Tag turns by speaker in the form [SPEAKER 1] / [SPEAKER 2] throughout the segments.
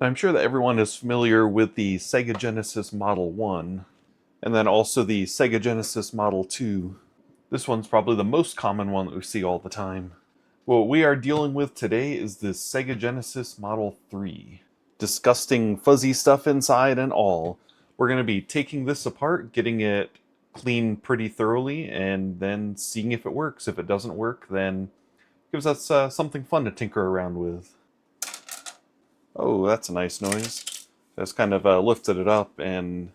[SPEAKER 1] I'm sure that everyone is familiar with the Sega Genesis Model 1, and then also the Sega Genesis Model 2. This one's probably the most common one that we see all the time. What we are dealing with today is the Sega Genesis Model 3. Disgusting fuzzy stuff inside and all. We're going to be taking this apart, getting it cleaned pretty thoroughly, and then seeing if it works. If it doesn't work, then it gives us something fun to tinker around with. Oh, that's a nice noise. Just kind of lifted it up, and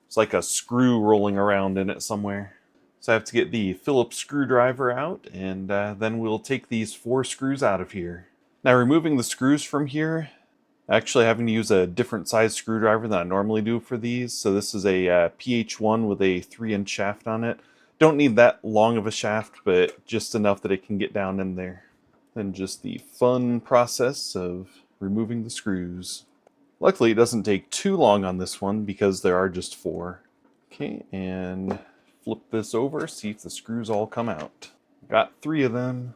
[SPEAKER 1] it's like a screw rolling around in it somewhere. So I have to get the Phillips screwdriver out, and then we'll take these 4 screws out of here. Now, removing the screws from here, actually having to use a different size screwdriver than I normally do for these. So this is a PH1 with a 3-inch shaft on it. Don't need that long of a shaft, but just enough that it can get down in there. Then just the fun process of removing the screws. Luckily, it doesn't take too long on this one because there are just 4. Okay, and flip this over, see if the screws all come out. Got 3 of them.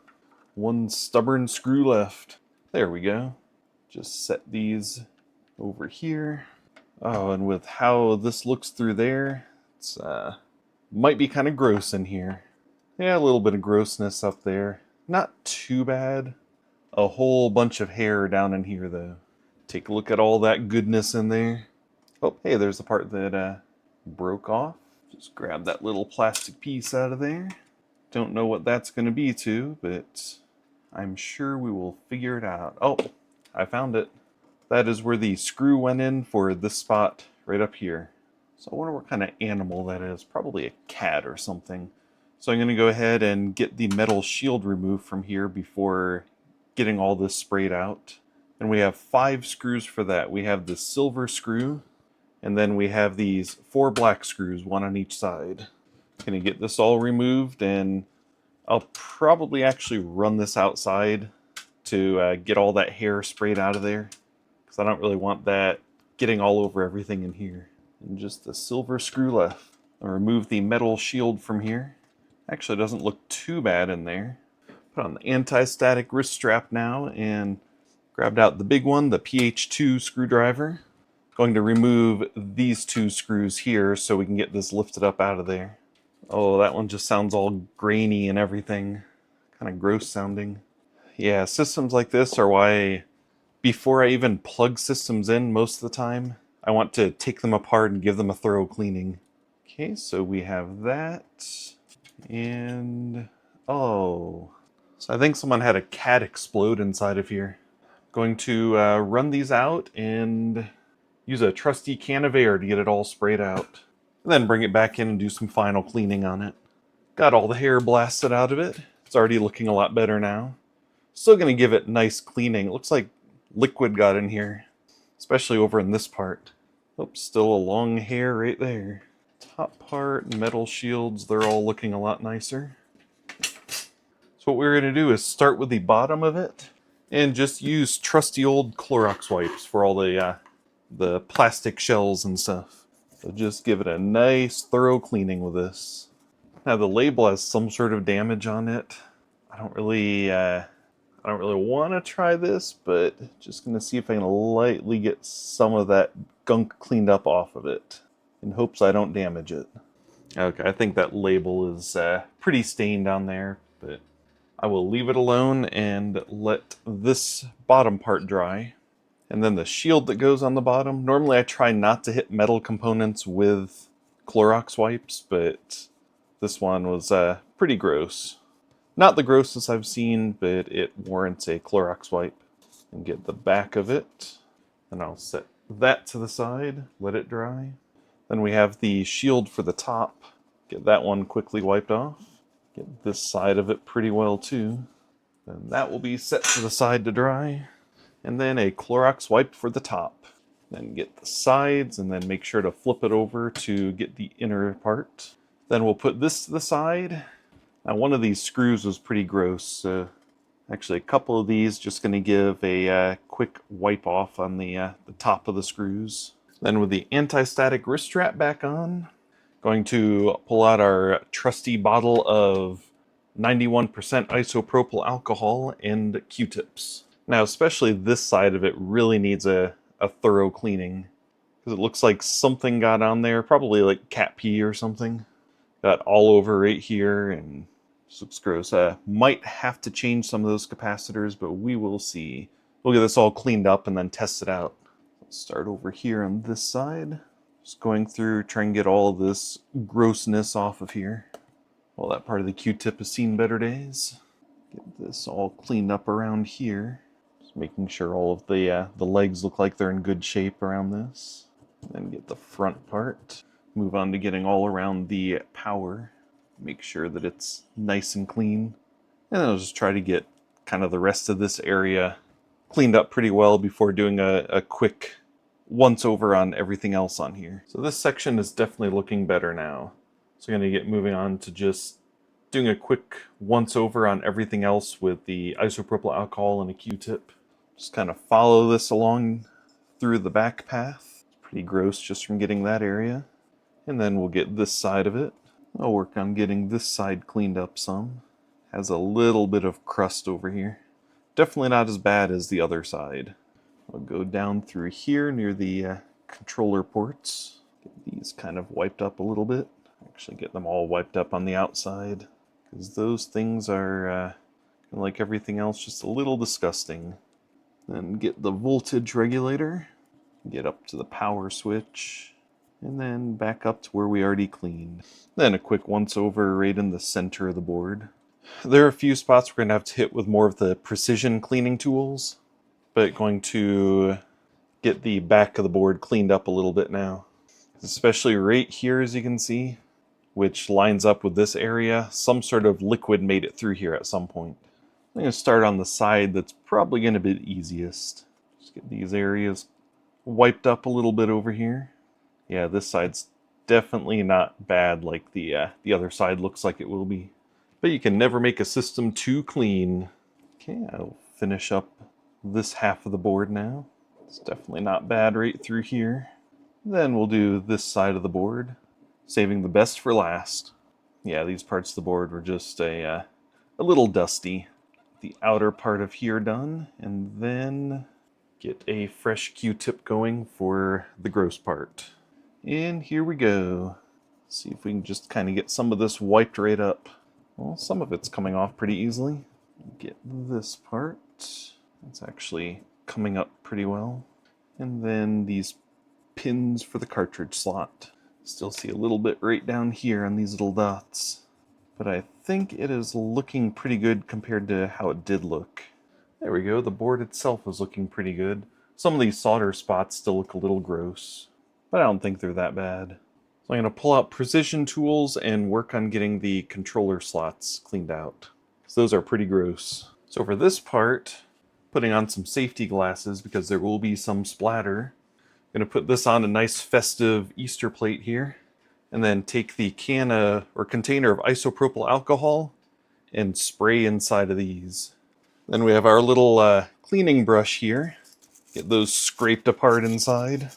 [SPEAKER 1] 1 stubborn screw left. There we go. Just set these over here. Oh, and with how this looks through there, it's might be kind of gross in here. Yeah, a little bit of grossness up there. Not too bad. A whole bunch of hair down in here, though. Take a look at all that goodness in there. Oh, hey, there's the part that broke off. Just grab that little plastic piece out of there. Don't know what that's going to be to, but I'm sure we will figure it out. Oh, I found it. That is where the screw went in for this spot right up here. So I wonder what kind of animal that is. Probably a cat or something. So I'm going to go ahead and get the metal shield removed from here before getting all this sprayed out. And we have 5 screws for that. We have the silver screw, and then we have these 4 black screws, 1 on each side. Gonna get this all removed, and I'll probably actually run this outside to get all that hair sprayed out of there, because I don't really want that getting all over everything in here. And just the silver screw left. I'll remove the metal shield from here. Actually, it doesn't look too bad in there. Put on the anti-static wrist strap now, and grabbed out the big one, the PH2 screwdriver. Going to remove these 2 screws here so we can get this lifted up out of there. Oh, that one just sounds all grainy and everything. Kind of gross sounding. Yeah, systems like this are why, before I even plug systems in most of the time, I want to take them apart and give them a thorough cleaning. Okay, so we have that. And oh, so I think someone had a cat explode inside of here. Going to run these out and use a trusty can of air to get it all sprayed out. And then bring it back in and do some final cleaning on it. Got all the hair blasted out of it. It's already looking a lot better now. Still going to give it nice cleaning. It looks like liquid got in here, especially over in this part. Oops, still a long hair right there. Top part, metal shields, they're all looking a lot nicer. So what we're going to do is start with the bottom of it and just use trusty old Clorox wipes for all the plastic shells and stuff. So just give it a nice thorough cleaning with this. Now the label has some sort of damage on it. I don't really want to try this, but just going to see if I can lightly get some of that gunk cleaned up off of it in hopes I don't damage it. Okay, I think that label is pretty stained on there, but I will leave it alone and let this bottom part dry. And then the shield that goes on the bottom. Normally I try not to hit metal components with Clorox wipes, but this one was pretty gross. Not the grossest I've seen, but it warrants a Clorox wipe. And get the back of it. And I'll set that to the side, let it dry. Then we have the shield for the top. Get that one quickly wiped off. Get this side of it pretty well too. Then that will be set to the side to dry. And then a Clorox wipe for the top. Then get the sides, and then make sure to flip it over to get the inner part. Then we'll put this to the side. Now one of these screws was pretty gross. Actually a couple of these, just going to give a quick wipe off on the top of the screws. Then with the anti-static wrist strap back on, going to pull out our trusty bottle of 91% isopropyl alcohol and Q-tips. Now, especially this side of it really needs a a thorough cleaning. Because it looks like something got on there, probably like cat pee or something. Got all over right here and just looks gross. Might have to change some of those capacitors, but we will see. We'll get this all cleaned up and then test it out. Let's start over here on this side. Just going through, trying to get all of this grossness off of here. Well, that part of the Q-tip has seen better days. Get this all cleaned up around here. Just making sure all of the legs look like they're in good shape around this. Then get the front part. Move on to getting all around the power. Make sure that it's nice and clean. And then I'll just try to get kind of the rest of this area cleaned up pretty well before doing a quick once over on everything else on here. So this section is definitely looking better now. So I'm going to get moving on to just doing a quick once over on everything else with the isopropyl alcohol and a Q-tip. Just kind of follow this along through the back path. It's pretty gross just from getting that area. And then we'll get this side of it. I'll work on getting this side cleaned up some. Has a little bit of crust over here. Definitely not as bad as the other side. I'll go down through here near the controller ports. Get these kind of wiped up a little bit. Actually get them all wiped up on the outside. Because those things are, like everything else, just a little disgusting. Then get the voltage regulator. Get up to the power switch. And then back up to where we already cleaned. Then a quick once over right in the center of the board. There are a few spots we're going to have to hit with more of the precision cleaning tools, but going to get the back of the board cleaned up a little bit now. Especially right here, as you can see, which lines up with this area. Some sort of liquid made it through here at some point. I'm going to start on the side that's probably going to be the easiest. Just get these areas wiped up a little bit over here. Yeah, this side's definitely not bad like the other side looks like it will be. But you can never make a system too clean. Okay, I'll finish up this half of the board now. It's definitely not bad right through here. Then we'll do this side of the board, saving the best for last. Yeah, these parts of the board were just a little dusty. The outer part of here done, and then get a fresh Q-tip going for the gross part. And here we go. See if we can just kind of get some of this wiped right up. Well, some of it's coming off pretty easily. Get this part. It's actually coming up pretty well. And then these pins for the cartridge slot. Still see a little bit right down here on these little dots. But I think it is looking pretty good compared to how it did look. There we go, the board itself is looking pretty good. Some of these solder spots still look a little gross, but I don't think they're that bad. So I'm going to pull out precision tools and work on getting the controller slots cleaned out, because those are pretty gross. So for this part, putting on some safety glasses because there will be some splatter. I'm going to put this on a nice festive Easter plate here, and then take the can or container of isopropyl alcohol and spray inside of these. Then we have our little cleaning brush here. Get those scraped apart inside.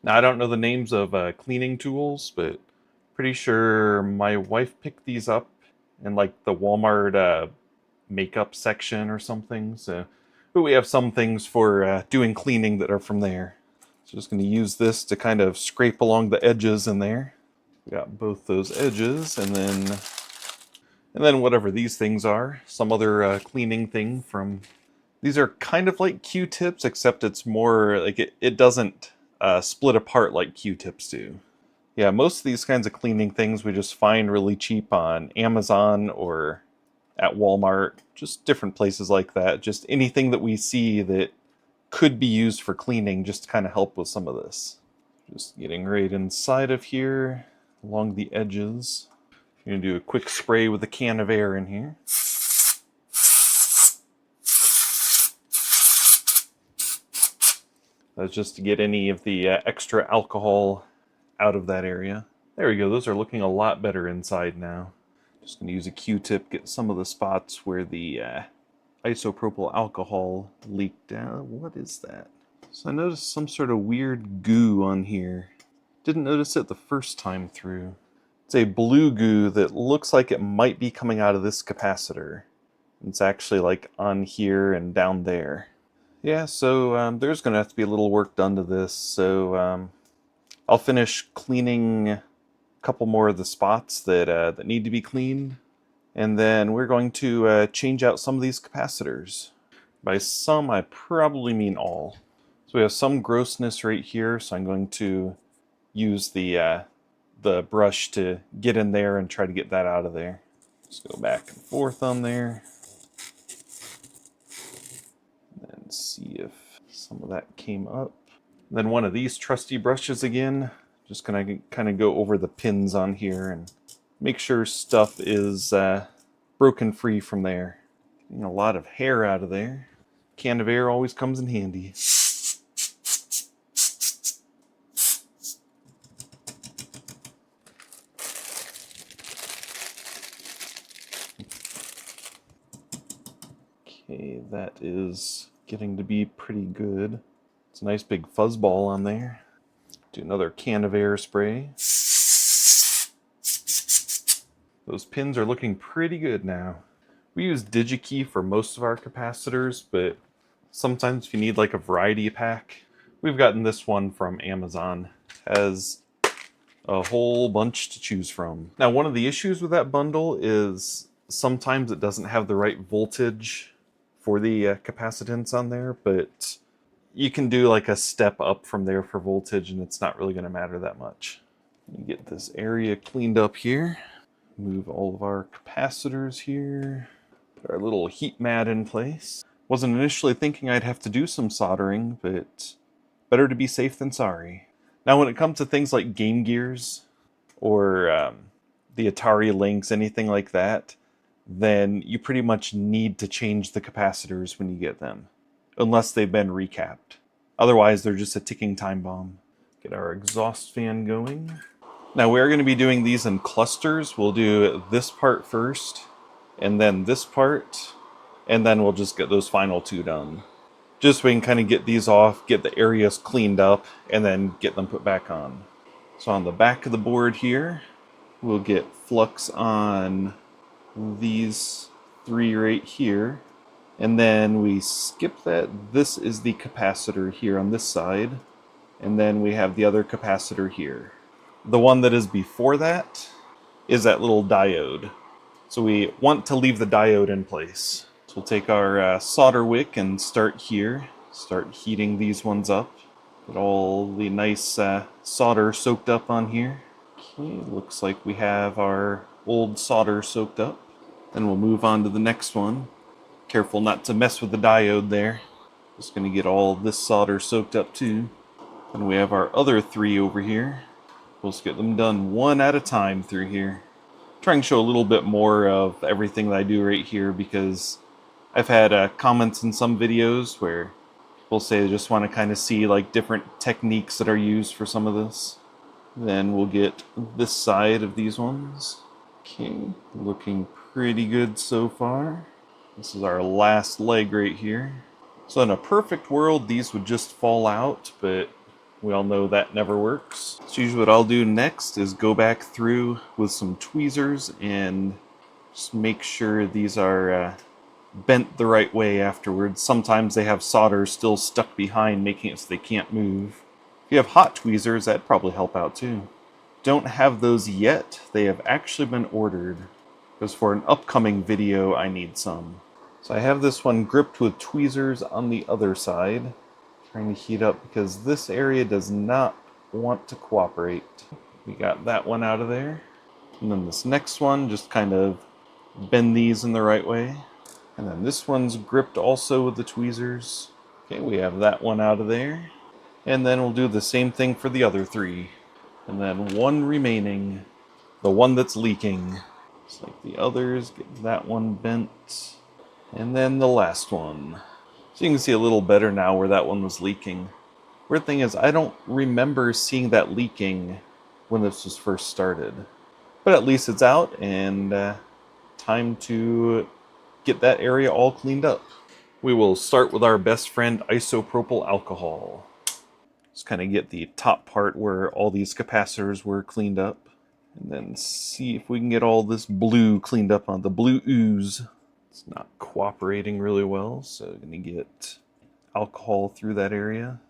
[SPEAKER 1] Now, I don't know the names of cleaning tools, but pretty sure my wife picked these up in like the Walmart makeup section or something. So, but we have some things for doing cleaning that are from there. So just going to use this to kind of scrape along the edges in there. We got both those edges, and then whatever these things are, some other cleaning thing from. These are kind of like Q-tips, except it's more like it doesn't split apart like Q-tips do. Yeah, most of these kinds of cleaning things we just find really cheap on Amazon or at Walmart, just different places like that. Just anything that we see that could be used for cleaning, just to kind of help with some of this. Just getting right inside of here, along the edges. I'm going to do a quick spray with a can of air in here. That's just to get any of the extra alcohol out of that area. There we go, those are looking a lot better inside now. Just going to use a Q-tip, get some of the spots where the isopropyl alcohol leaked out. What is that? So I noticed some sort of weird goo on here. Didn't notice it the first time through. It's a blue goo that looks like it might be coming out of this capacitor. It's actually like on here and down there. Yeah, so there's going to have to be a little work done to this. So I'll finish cleaning a couple more of the spots that need to be cleaned. And then we're going to change out some of these capacitors. By some, I probably mean all. So we have some grossness right here, so I'm going to use the brush to get in there and try to get that out of there. Just go back and forth on there. And see if some of that came up. And then one of these trusty brushes again. Just gonna kind of go over the pins on here and make sure stuff is broken free from there. Getting a lot of hair out of there. Can of air always comes in handy. Okay, that is getting to be pretty good. It's a nice big fuzzball on there. Do another can of air spray. Those pins are looking pretty good now. We use DigiKey for most of our capacitors, but sometimes if you need like a variety pack, we've gotten this one from Amazon. It has a whole bunch to choose from. Now, one of the issues with that bundle is sometimes it doesn't have the right voltage for the capacitance on there, but you can do like a step up from there for voltage and it's not really going to matter that much. You get this area cleaned up here. Move all of our capacitors here. Put our little heat mat in place. Wasn't initially thinking I'd have to do some soldering, but better to be safe than sorry. Now when it comes to things like Game Gears or the Atari Lynx, anything like that, then you pretty much need to change the capacitors when you get them, unless they've been recapped. Otherwise, they're just a ticking time bomb. Get our exhaust fan going. Now we're going to be doing these in clusters. We'll do this part first, and then this part, and then we'll just get those final two done. Just so we can kind of get these off, get the areas cleaned up, and then get them put back on. So on the back of the board here, we'll get flux on these three right here. And then we skip that. This is the capacitor here on this side. And then we have the other capacitor here. The one that is before that is that little diode. So we want to leave the diode in place. So we'll take our solder wick and start here. Start heating these ones up. Get all the nice solder soaked up on here. Okay, looks like we have our old solder soaked up. Then we'll move on to the next one. Careful not to mess with the diode there. Just going to get all this solder soaked up too. And we have our other three over here. We'll just get them done one at a time through here. Trying to show a little bit more of everything that I do right here because I've had comments in some videos where people say they just want to kind of see like different techniques that are used for some of this. Then we'll get this side of these ones. Okay, looking pretty good so far. This is our last leg right here. So in a perfect world, these would just fall out, but we all know that never works. So usually what I'll do next is go back through with some tweezers and just make sure these are bent the right way afterwards. Sometimes they have solder still stuck behind, making it so they can't move. If you have hot tweezers, that'd probably help out too. Don't have those yet. They have actually been ordered, because for an upcoming video, I need some. So I have this one gripped with tweezers on the other side. Trying to heat up because this area does not want to cooperate. We got that one out of there. And then this next one, just kind of bend these in the right way. And then this one's gripped also with the tweezers. Okay, we have that one out of there. And then we'll do the same thing for the other three. And then one remaining, the one that's leaking. Just like the others, get that one bent. And then the last one. So you can see a little better now where that one was leaking. Weird thing is, I don't remember seeing that leaking when this was first started. But at least it's out, and time to get that area all cleaned up. We will start with our best friend, isopropyl alcohol. Just kind of get the top part where all these capacitors were cleaned up. And then see if we can get all this blue cleaned up on the blue ooze. It's not cooperating really well, so I'm going to get alcohol through that area.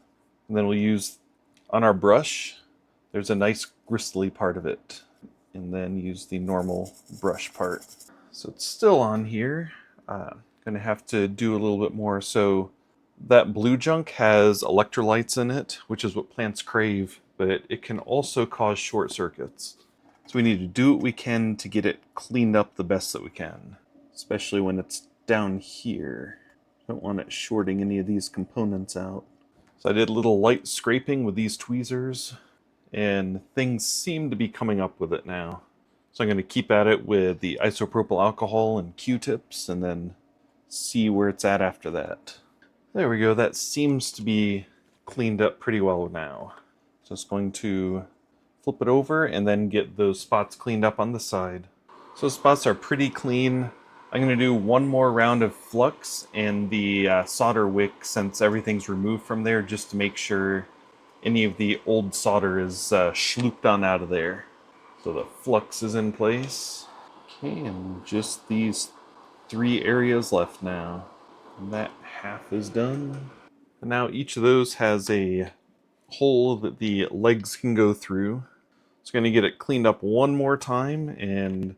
[SPEAKER 1] And then we'll use, on our brush, there's a nice gristly part of it. And then use the normal brush part. So it's still on here. Gonna have to do a little bit more. So that blue junk has electrolytes in it, which is what plants crave, but it can also cause short circuits. So we need to do what we can to get it cleaned up the best that we can, especially when it's down here. Don't want it shorting any of these components out. So I did a little light scraping with these tweezers, and things seem to be coming up with it now. So I'm going to keep at it with the isopropyl alcohol and Q-tips, and then see where it's at after that. There we go, that seems to be cleaned up pretty well now. So it's going to flip it over and then get those spots cleaned up on the side. So spots are pretty clean. I'm going to do one more round of flux and the solder wick since everything's removed from there, just to make sure any of the old solder is schlooped on out of there. So the flux is in place. Okay, and just these 3 areas left now. And that half is done. And now each of those has a hole that the legs can go through. It's going to get it cleaned up one more time, and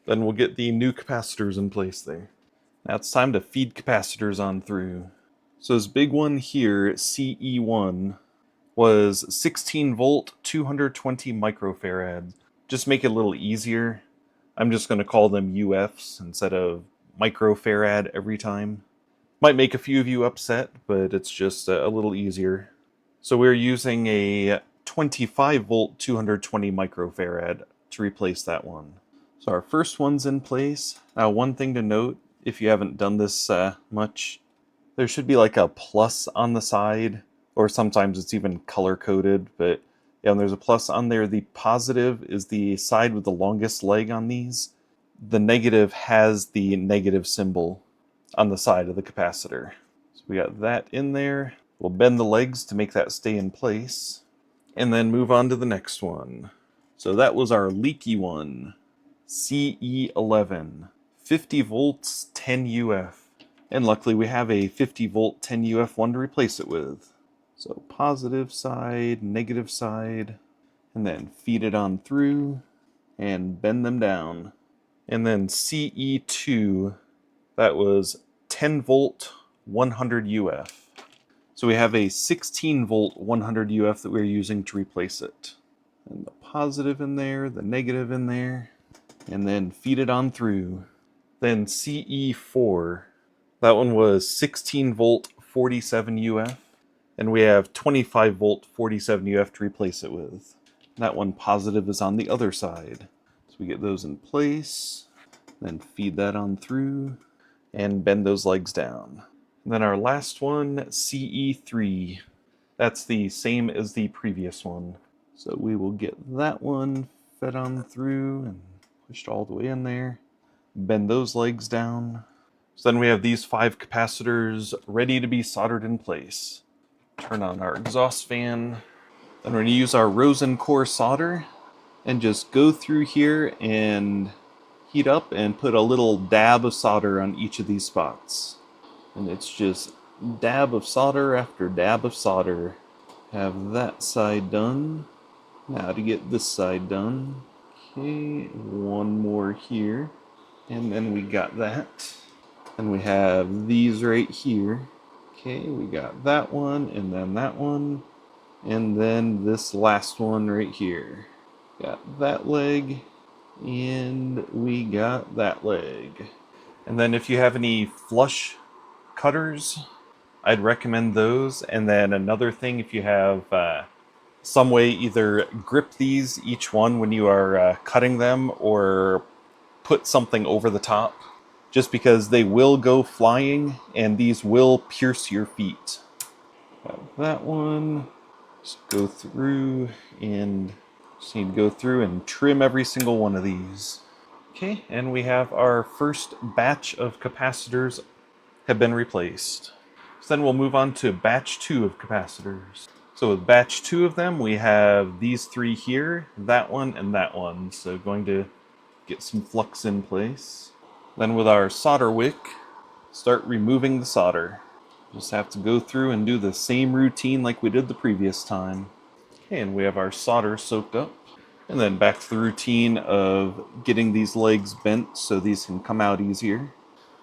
[SPEAKER 1] then we'll get the new capacitors in place there. Now it's time to feed capacitors on through. So this big one here, CE1, was 16 volt, 220 microfarad. Just make it a little easier. I'm just going to call them UFs instead of microfarad every time. Might make a few of you upset, but it's just a little easier. So we're using a 25 volt, 220 microfarad to replace that one. So our first one's in place. Now, one thing to note, if you haven't done this much, there should be like a plus on the side, or sometimes it's even color-coded, but yeah, when there's a plus on there, the positive is the side with the longest leg on these. The negative has the negative symbol on the side of the capacitor. So we got that in there. We'll bend the legs to make that stay in place, and then move on to the next one. So that was our leaky one, CE11, 50 volts, 10 UF. And luckily we have a 50 volt, 10 UF one to replace it with. So positive side, negative side, and then feed it on through and bend them down. And then CE2, that was 10 volt, 100 UF. So we have a 16 volt, 100 UF that we're using to replace it. And the positive in there, the negative in there, and then feed it on through. Then CE4, that one was 16 volt, 47 UF. And we have 25 volt 47 UF to replace it with. That one positive is on the other side. So we get those in place, then feed that on through, and bend those legs down. And then our last one, CE3. That's the same as the previous one. So we will get that one fed on through and pushed all the way in there. Bend those legs down. So then we have these 5 capacitors ready to be soldered in place. Turn on our exhaust fan. Then we're going to use our rosin core solder and just go through here and heat up and put a little dab of solder on each of these spots. And it's just dab of solder after dab of solder. Have that side done. Now to get this side done. Okay, one more here. And then we got that. And we have these right here. Okay, we got that one, and then that one, and then this last one right here. Got that leg, and we got that leg. And then if you have any flush cutters, I'd recommend those. And then another thing, if you have some way, either grip these, each one, when you are cutting them, or put something over the top. Just because they will go flying, and these will pierce your feet. Got that one. Just go through, and just need to go through and trim every single one of these. Okay, and we have our first batch of capacitors have been replaced. So then we'll move on to batch 2 of capacitors. So with batch 2 of them, we have these 3 here, that one, and that one. So going to get some flux in place. Then with our solder wick, start removing the solder. Just have to go through and do the same routine like we did the previous time. Okay, and we have our solder soaked up. And then back to the routine of getting these legs bent so these can come out easier.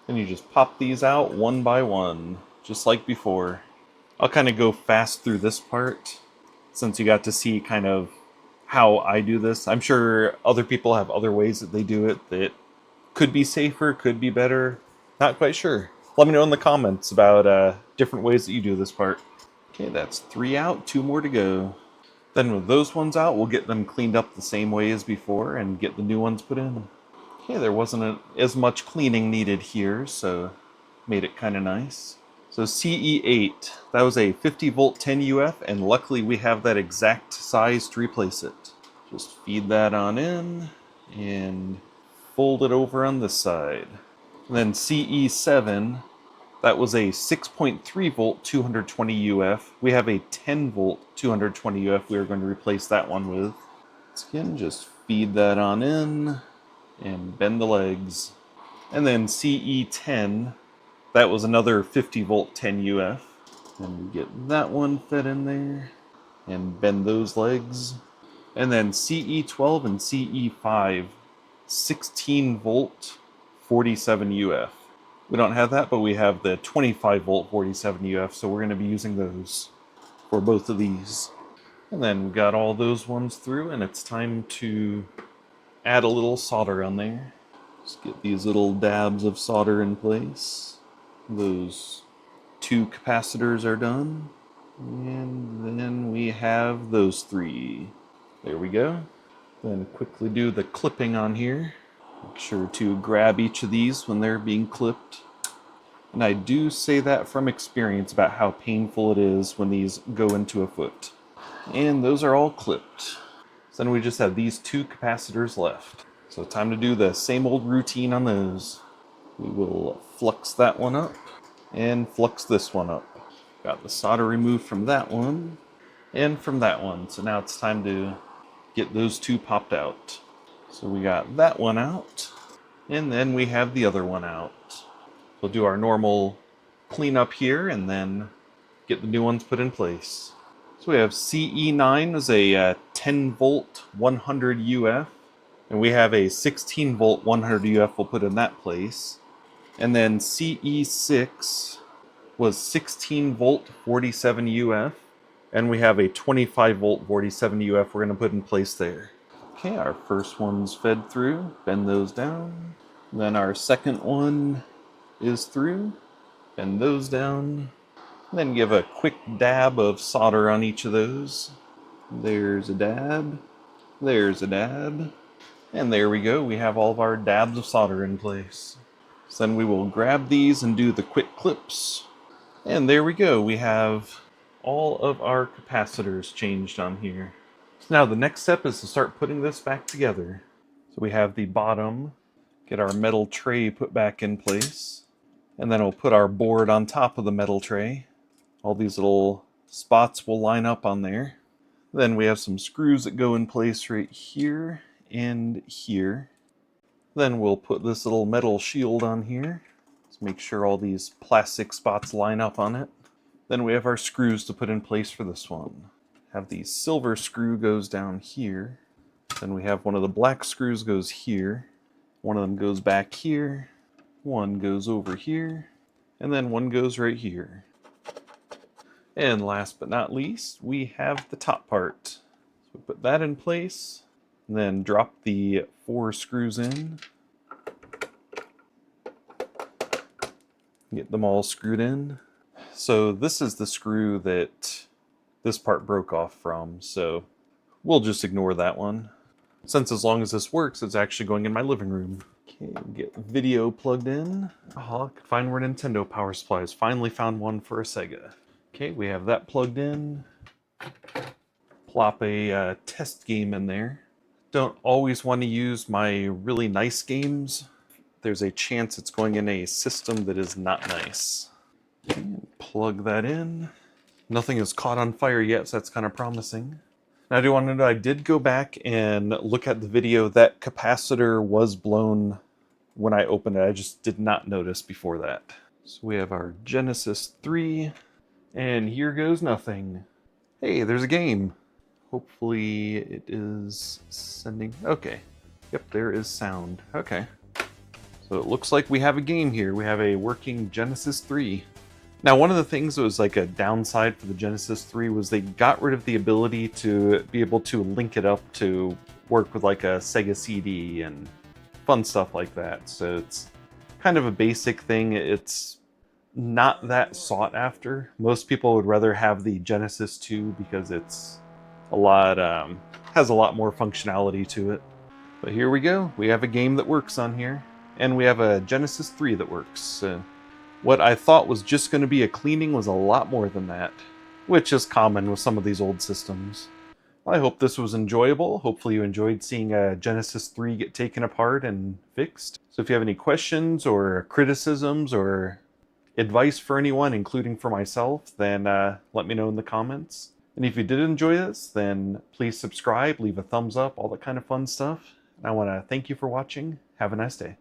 [SPEAKER 1] And you just pop these out one by one, just like before. I'll kind of go fast through this part, since you got to see kind of how I do this. I'm sure other people have other ways that they do it that could be safer, could be better. Not quite sure. Let me know in the comments about different ways that you do this part. Okay, that's 3 out, 2 more to go. Then with those ones out, we'll get them cleaned up the same way as before and get the new ones put in. Okay, there wasn't as much cleaning needed here, so made it kind of nice. So CE8, that was a 50 volt 10 UF, and luckily we have that exact size to replace it. Just feed that on in and fold it over on this side. And then CE7, that was a 6.3 volt 220 UF. We have a 10 volt 220 UF we are going to replace that one with. Once again, just feed that on in and bend the legs. And then CE10, that was another 50 volt 10 UF. And we get that one fed in there and bend those legs. And then CE12 and CE5, 16 volt 47 UF. We don't have that, but we have the 25 volt 47 UF, so we're going to be using those for both of these. And then we got all those ones through, and it's time to add a little solder on there. Just get these little dabs of solder in place. Those 2 capacitors are done. And then we have those 3. There we go. Then quickly do the clipping on here. Make sure to grab each of these when they're being clipped. And I do say that from experience about how painful it is when these go into a foot. And those are all clipped. So then we just have these 2 capacitors left. So time to do the same old routine on those. We will flux that one up and flux this one up. Got the solder removed from that one and from that one. So now it's time to get those 2 popped out. So we got that one out, and then we have the other one out. We'll do our normal cleanup here, and then get the new ones put in place. So we have CE9 as a 10 volt 100 UF, and we have a 16 volt 100 UF we'll put in that place. And then CE6 was 16 volt 47 UF, and we have a 25 volt 47 UF we're going to put in place there. Okay, our first one's fed through, bend those down. Then our second one is through, bend those down. Then give a quick dab of solder on each of those. There's a dab, there's a dab, and there we go. We have all of our dabs of solder in place. So then we will grab these and do the quick clips. And there we go. We have all of our capacitors changed on here. Now the next step is to start putting this back together. So we have the bottom, get our metal tray put back in place, and then we'll put our board on top of the metal tray. All these little spots will line up on there. Then we have some screws that go in place right here and here. Then we'll put this little metal shield on here. Let's make sure all these plastic spots line up on it. Then we have our screws to put in place for this one. Have the silver screw goes down here. Then we have one of the black screws goes here. One of them goes back here. One goes over here. And then one goes right here. And last but not least, we have the top part. So we put that in place. And then drop the 4 screws in. Get them all screwed in. So this is the screw that this part broke off from, so we'll just ignore that one. Since as long as this works, it's actually going in my living room. Okay, get video plugged in. Oh, I could find where Nintendo power supplies. Finally found one for a Sega. Okay, we have that plugged in. Plop a test game in there. Don't always want to use my really nice games. There's a chance it's going in a system that is not nice. Okay, plug that in. Nothing is caught on fire yet, so that's kind of promising. Now I do want to know, I did go back and look at the video. That capacitor was blown when I opened it. I just did not notice before that. So we have our Genesis 3, and here goes nothing. Hey, there's a game. Hopefully it is sending. Okay. Yep, there is sound. Okay. So it looks like we have a game here. We have a working Genesis 3. Now, one of the things that was like a downside for the Genesis 3 was they got rid of the ability to be able to link it up to work with like a Sega CD and fun stuff like that. So it's kind of a basic thing. It's not that sought after. Most people would rather have the Genesis 2 because it's a lot has a lot more functionality to it. But here we go. We have a game that works on here, and we have a Genesis 3 that works. What I thought was just going to be a cleaning was a lot more than that, which is common with some of these old systems. I hope this was enjoyable. Hopefully you enjoyed seeing a Genesis 3 get taken apart and fixed. So if you have any questions or criticisms or advice for anyone, including for myself, then let me know in the comments. And if you did enjoy this, then please subscribe, leave a thumbs up, all that kind of fun stuff. And I want to thank you for watching. Have a nice day.